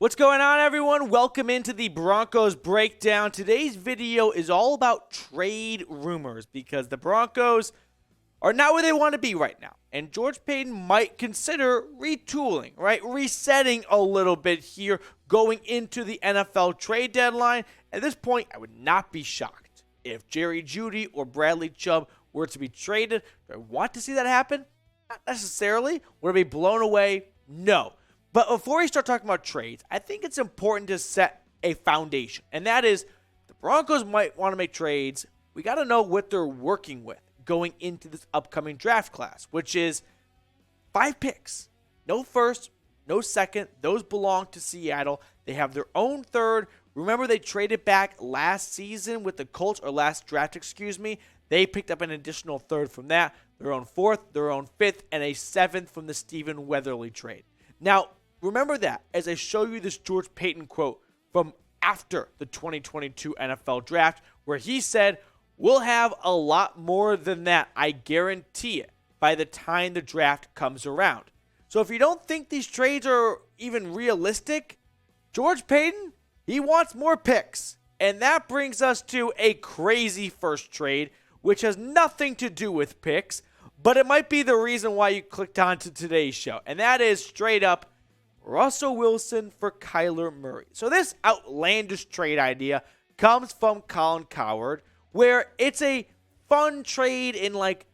What's going on, everyone? Welcome into the Broncos Breakdown. Today's video is all about trade rumors because the Broncos are not where they want to be right now. And George Paton might consider retooling, right? Resetting a little bit here going into the NFL trade deadline. At this point, I would not be shocked if Jerry Jeudy or Bradley Chubb were to be traded. Do I want to see that happen? Not necessarily. Would I be blown away? No. But before we start talking about trades, I think it's important to set a foundation. And that is, the Broncos might want to make trades. We got to know what they're working with going into this upcoming draft class, which is 5 picks. No first, no second. Those belong to Seattle. They have their own third. Remember, they traded back last season with the Colts, or last draft, They picked up an additional third from that, their own fourth, their own fifth, and a seventh from the Stephen Weatherly trade. Now, remember that as I show you this George Paton quote from after the 2022 NFL draft, where he said, "We'll have a lot more than that, I guarantee it, by the time the draft comes around." So if you don't think these trades are even realistic, George Paton, he wants more picks. And that brings us to a crazy first trade, which has nothing to do with picks, but it might be the reason why you clicked on to today's show. And that is straight up Russell Wilson for Kyler Murray. So this outlandish trade idea comes from Colin Cowherd, where it's a fun trade in like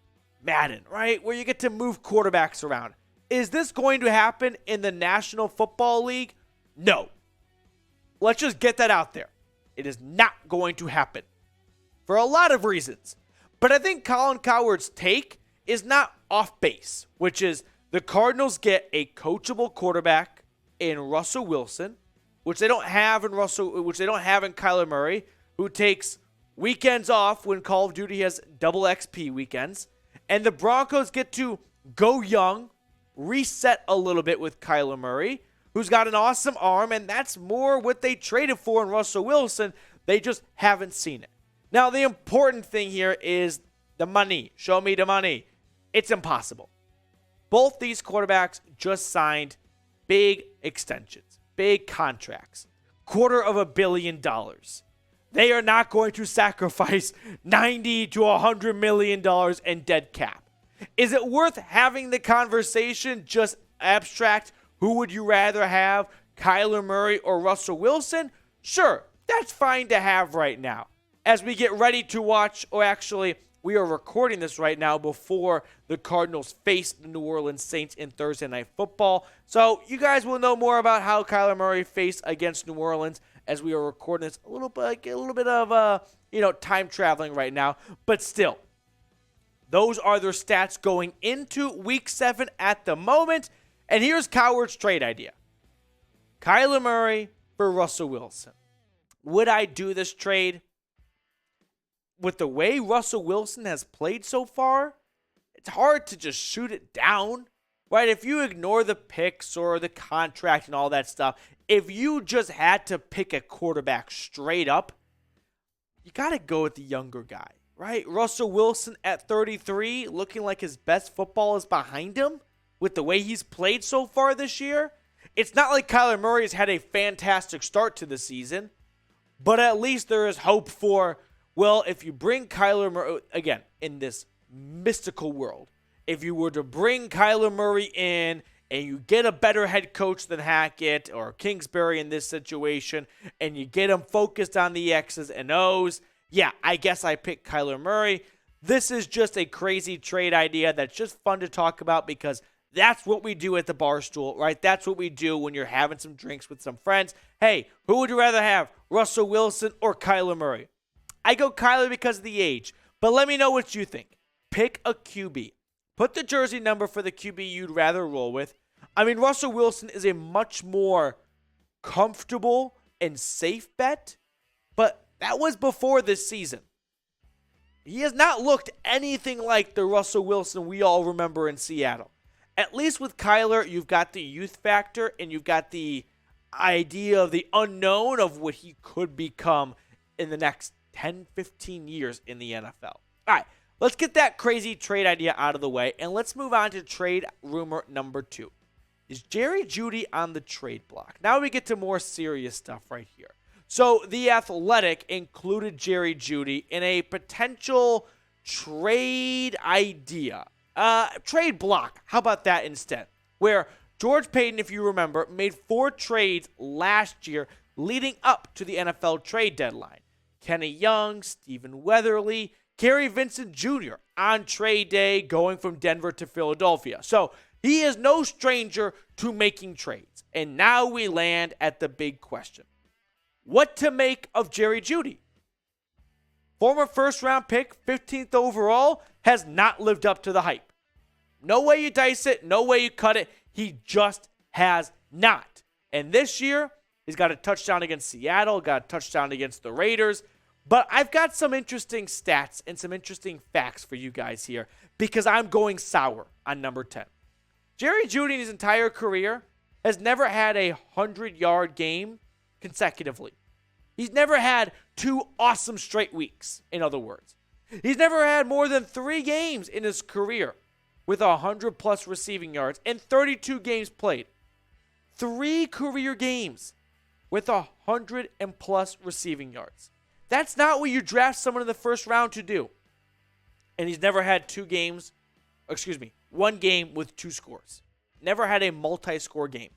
Madden, right? Where you get to move quarterbacks around. Is this going to happen in the National Football League? No. Let's just get that out there. It is not going to happen for a lot of reasons. But I think Colin Cowherd's take is not off base, which is the Cardinals get a coachable quarterback in Russell Wilson, which they don't have in Kyler Murray, who takes weekends off when Call of Duty has double XP weekends. And the Broncos get to go young, reset a little bit with Kyler Murray, who's got an awesome arm, and that's more what they traded for in Russell Wilson. They just haven't seen it. Now, the important thing here is the money. Show me the money. It's impossible. Both these quarterbacks just signed big extensions, big contracts, $250 million. They are not going to sacrifice $90 to $100 million in dead cap. Is it worth having the conversation just abstract? Who would you rather have, Kyler Murray or Russell Wilson? Sure, that's fine to have right now. As we get ready to watch, or actually, we are recording this right now before the Cardinals face the New Orleans Saints in Thursday Night Football. So you guys will know more about how Kyler Murray faced against New Orleans as we are recording this. A little bit of time traveling right now, but still, those are their stats going into Week 7 at the moment. And here's Cowherd's trade idea: Kyler Murray for Russell Wilson. Would I do this trade? With the way Russell Wilson has played so far, it's hard to just shoot it down, right? If you ignore the picks or the contract and all that stuff, if you just had to pick a quarterback straight up, you got to go with the younger guy, right? Russell Wilson at 33, looking like his best football is behind him with the way he's played so far this year. It's not like Kyler Murray has had a fantastic start to the season, but at least there is hope for, well, if you bring Kyler Murray, again, in this mystical world, if you were to bring Kyler Murray in and you get a better head coach than Hackett or Kingsbury in this situation, and you get him focused on the X's and O's, yeah, I guess I pick Kyler Murray. This is just a crazy trade idea that's just fun to talk about because that's what we do at the Barstool, right? That's what we do when you're having some drinks with some friends. Hey, who would you rather have, Russell Wilson or Kyler Murray? I go Kyler because of the age, but let me know what you think. Pick a QB. Put the jersey number for the QB you'd rather roll with. I mean, Russell Wilson is a much more comfortable and safe bet, but that was before this season. He has not looked anything like the Russell Wilson we all remember in Seattle. At least with Kyler, you've got the youth factor and you've got the idea of the unknown of what he could become in the next 10, 15 years in the NFL. All right, let's get that crazy trade idea out of the way, and let's move on to trade rumor number 2. is Jerry Jeudy on the trade block. Now we get to more serious stuff right here. So The Athletic included Jerry Jeudy in a potential trade idea. Trade block. How about that instead? Where George Paton, if you remember, made 4 trades last year leading up to the NFL trade deadline. Kenny Young, Stephen Weatherly, Gary Vincent Jr. on trade day going from Denver to Philadelphia. So he is no stranger to making trades. And now we land at the big question. What to make of Jerry Jeudy? Former first-round pick, 15th overall, has not lived up to the hype. No way you dice it, no way you cut it. He just has not. And this year, he's got a touchdown against Seattle, got a touchdown against the Raiders. But I've got some interesting stats and some interesting facts for you guys here because I'm going sour on number 10. Jerry Jeudy in his entire career has never had a 100-yard game consecutively. He's never had 2 awesome straight weeks, in other words. He's never had more than 3 games in his career with 100-plus receiving yards in 32 games played. 3 career games with 100-plus receiving yards. That's not what you draft someone in the first round to do. And he's never had 1 game with 2 scores. Never had a multi-score game.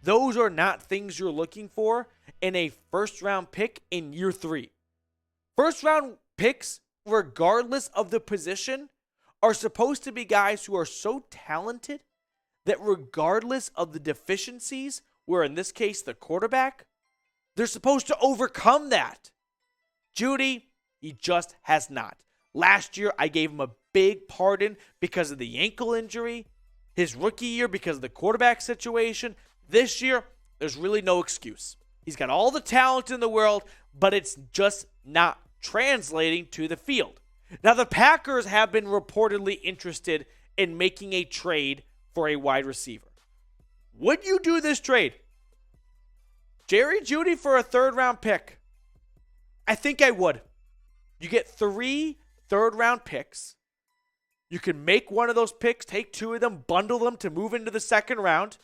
Those are not things you're looking for in a first-round pick in year 3. First-round picks, regardless of the position, are supposed to be guys who are so talented that regardless of the deficiencies, where in this case the quarterback, they're supposed to overcome that. Jeudy, he just has not. Last year, I gave him a big pardon because of the ankle injury. His rookie year because of the quarterback situation. This year, there's really no excuse. He's got all the talent in the world, but it's just not translating to the field. Now, the Packers have been reportedly interested in making a trade for a wide receiver. Would you do this trade? Jerry Jeudy for a 3rd-round pick. I think I would. You get 3 third-round picks. You can make one of those picks, take 2 of them, bundle them to move into the 2nd round.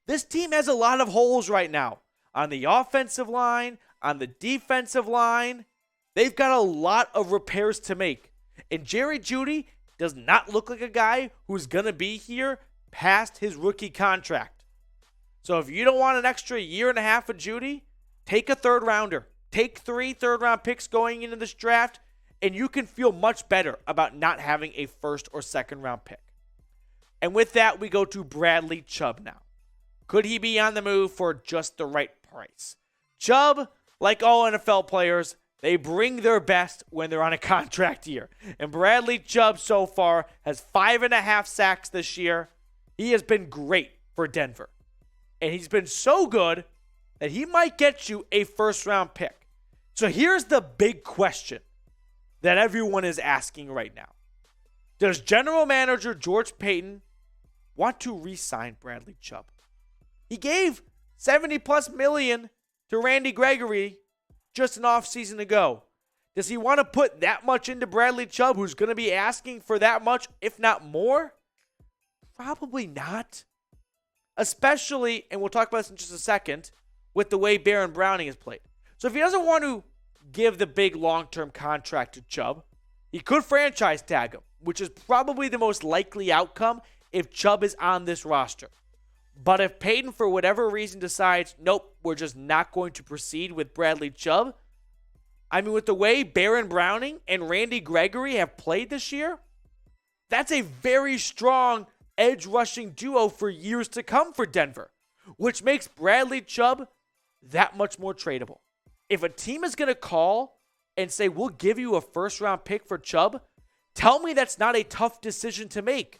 This team has a lot of holes right now. On the offensive line, on the defensive line. They've got a lot of repairs to make. And Jerry Jeudy does not look like a guy who's going to be here past his rookie contract. So if you don't want an extra year and a half of Jeudy, take a 3rd rounder. Take 3 third-round picks going into this draft, and you can feel much better about not having a 1st or 2nd-round pick. And with that, we go to Bradley Chubb now. Could he be on the move for just the right price? Chubb, like all NFL players, they bring their best when they're on a contract year. And Bradley Chubb so far has 5.5 sacks this year. He has been great for Denver. And he's been so good that he might get you a 1st-round pick. So here's the big question that everyone is asking right now. Does general manager George Paton want to re-sign Bradley Chubb? He gave $70+ million to Randy Gregory just an offseason ago. Does he want to put that much into Bradley Chubb, who's going to be asking for that much, if not more? Probably not. Especially, and we'll talk about this in just a second, with the way Baron Browning has played. So if he doesn't want to give the big long-term contract to Chubb, he could franchise tag him, which is probably the most likely outcome if Chubb is on this roster. But if Paton, for whatever reason, decides, nope, we're just not going to proceed with Bradley Chubb, I mean, with the way Baron Browning and Randy Gregory have played this year, that's a very strong edge-rushing duo for years to come for Denver, which makes Bradley Chubb that much more tradable. If a team is going to call and say, we'll give you a 1st-round pick for Chubb, tell me that's not a tough decision to make.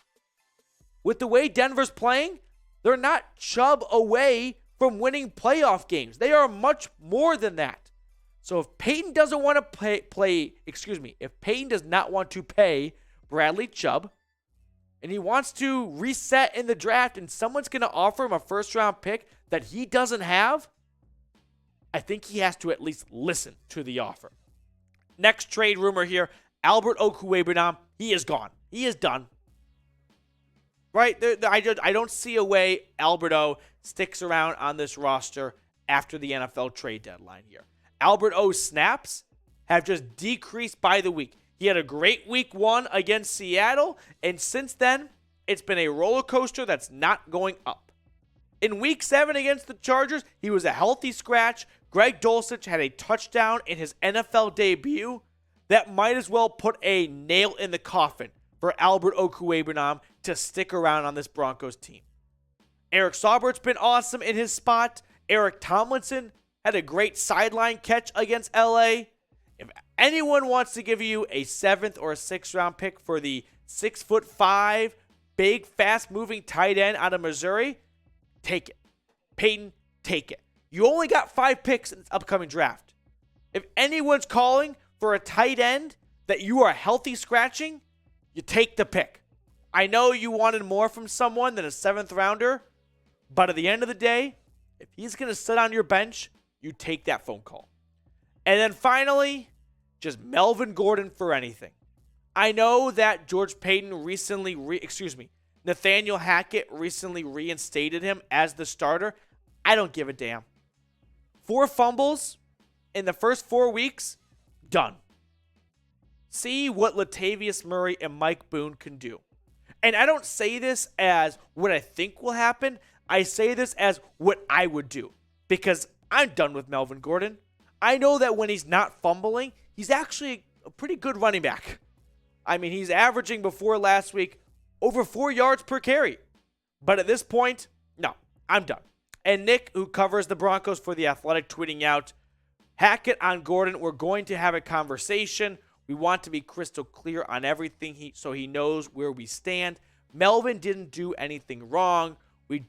With the way Denver's playing, they're not Chubb away from winning playoff games. They are much more than that. So if Paton doesn't want to if Paton does not want to pay Bradley Chubb, and he wants to reset in the draft, and someone's going to offer him a 1st-round pick that he doesn't have, I think he has to at least listen to the offer. Next trade rumor here, Albert Okwuegbunam, he is gone. He is done. right? I don't see a way Alberto sticks around on this roster after the NFL trade deadline here. Albert O's snaps have just decreased by the week. He had a great week 1 against Seattle, and since then, it's been a roller coaster that's not going up. In week 7 against the Chargers, he was a healthy scratch. Greg Dulcich had a touchdown in his NFL debut. That might as well put a nail in the coffin for Albert Okwuegbunam to stick around on this Broncos team. Eric Saubert's been awesome in his spot. Eric Tomlinson had a great sideline catch against LA. If anyone wants to give you a 7th or a 6th round pick for the 6'5", big, fast-moving tight end out of Missouri, take it. Paton, take it. You only got 5 picks in this upcoming draft. If anyone's calling for a tight end that you are healthy scratching, you take the pick. I know you wanted more from someone than a 7th rounder, but at the end of the day, if he's going to sit on your bench, you take that phone call. And then finally, just Melvin Gordon for anything. I know that George Paton Nathaniel Hackett recently reinstated him as the starter. I don't give a damn. 4 fumbles in the first 4 weeks, done. See what Latavius Murray and Mike Boone can do. And I don't say this as what I think will happen. I say this as what I would do, because I'm done with Melvin Gordon. I know that when he's not fumbling, he's actually a pretty good running back. I mean, he's averaging before last week over 4 yards per carry. But at this point, no, I'm done. And Nick, who covers the Broncos for The Athletic, tweeting out, Hackett on Gordon, we're going to have a conversation. We want to be crystal clear on everything so he knows where we stand. Melvin didn't do anything wrong. We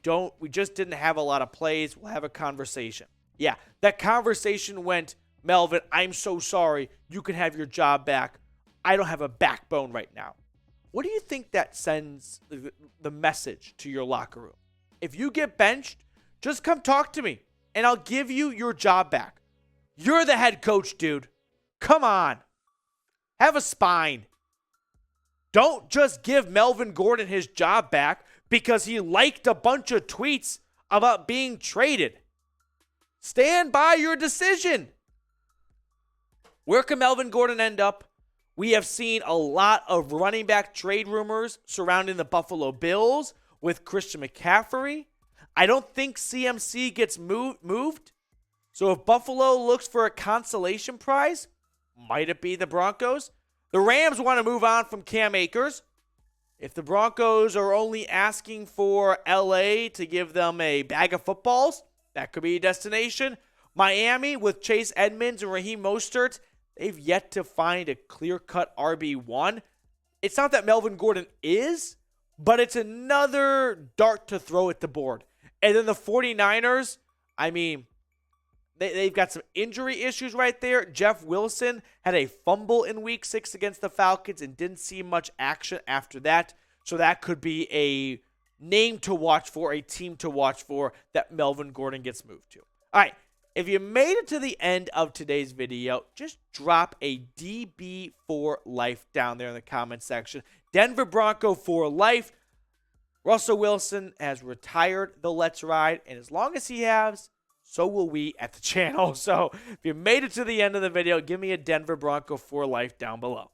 just didn't have a lot of plays. We'll have a conversation. Yeah, that conversation went, Melvin, I'm so sorry. You can have your job back. I don't have a backbone right now. What do you think that sends the message to your locker room? If you get benched, just come talk to me, and I'll give you your job back. You're the head coach, dude. Come on. Have a spine. Don't just give Melvin Gordon his job back because he liked a bunch of tweets about being traded. Stand by your decision. Where can Melvin Gordon end up? We have seen a lot of running back trade rumors surrounding the Buffalo Bills with Christian McCaffrey. I don't think CMC gets moved. So if Buffalo looks for a consolation prize, might it be the Broncos? The Rams want to move on from Cam Akers. If the Broncos are only asking for LA to give them a bag of footballs, that could be a destination. Miami with Chase Edmonds and Raheem Mostert, they've yet to find a clear-cut RB1. It's not that Melvin Gordon is, but it's another dart to throw at the board. And then the 49ers, I mean, they've got some injury issues right there. Jeff Wilson had a fumble in week 6 against the Falcons and didn't see much action after that. So that could be a name to watch for, a team to watch for that Melvin Gordon gets moved to. All right, if you made it to the end of today's video, just drop a DB for life down there in the comment section. Denver Bronco for life. Russell Wilson has retired the Let's Ride, and as long as he has, so will we at the channel. So if you made it to the end of the video, give me a Denver Bronco for life down below.